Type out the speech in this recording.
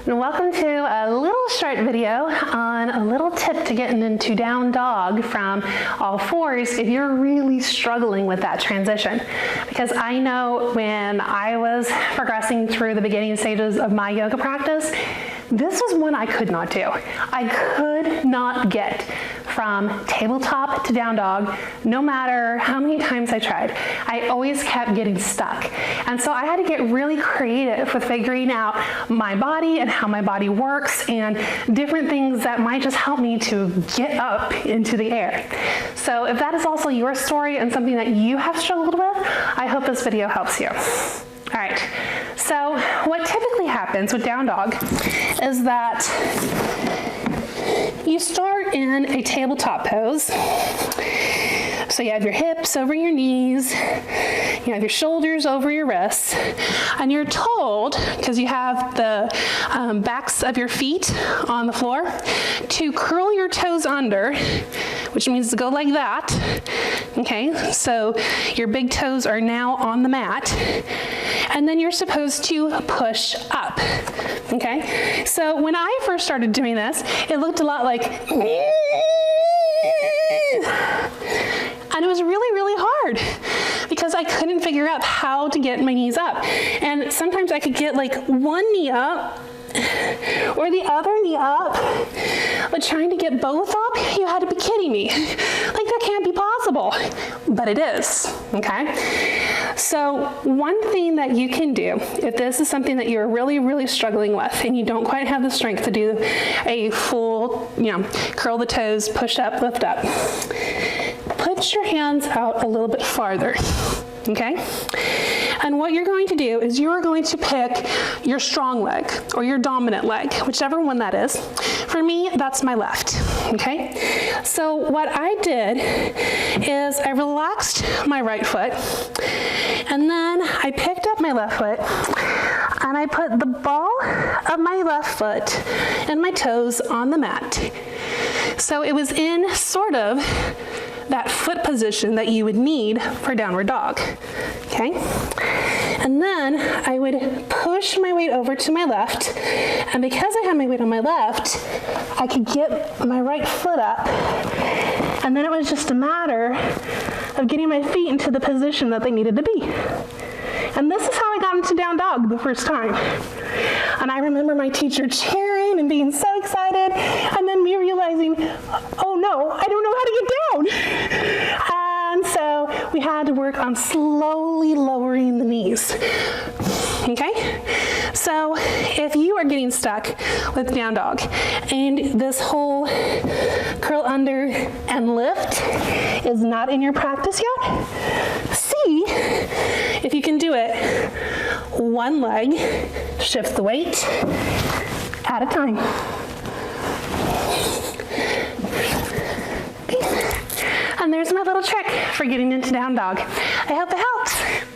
and welcome to a little short video on a little tip to getting into down dog from all fours if you're really struggling with that transition. Because I know when I was progressing through the beginning stages of my yoga practice, this was one I could not do. I could not get from tabletop to down dog, no matter how many times I tried. I always kept getting stuck. And so I had to get really creative with figuring out my body and how my body works and different things that might just help me to get up into the air. So if that is also your story and something that you have struggled with, I hope this video helps you. All right, so what typically happens with down dog is that you start in a tabletop pose. So you have your hips over your knees, you have your shoulders over your wrists, and you're told, because you have the backs of your feet on the floor, to curl your toes under, which means to go like that. Okay, so your big toes are now on the mat, and then you're supposed to push up. Okay, so when I first started doing this, it looked a lot like, and it was really, really hard because I couldn't figure out how to get my knees up. And sometimes I could get like one knee up or the other knee up, but trying to get both up, you had to be kidding me. Like, that can't be possible, but it is, okay? So one thing that you can do, if this is something that you're really, really struggling with and you don't quite have the strength to do a full, curl the toes, push up, lift up, put your hands out a little bit farther, okay? And what you're going to do is you're going to pick your strong leg or your dominant leg, whichever one that is. For me, that's my left, okay? So what I did is I relaxed my right foot, and then I picked up my left foot, and I put the ball of my left foot and my toes on the mat. So it was in sort of that foot position that you would need for downward dog, okay? And then I would push my weight over to my left, and because I had my weight on my left, I could get my right foot up, and then it was just a matter of getting my feet into the position that they needed to be. And this is how I got into down dog the first time. And I remember my teacher cheering and being so excited, and then me realizing, oh no, I don't know how to get down. And so we had to work on slowly lowering the knees. Okay? So if you are getting stuck with down dog and this whole curl under and lift is not in your practice yet, see if you can do it one leg, shift the weight at a time. Okay. And there's my little trick for getting into down dog. I hope it helps.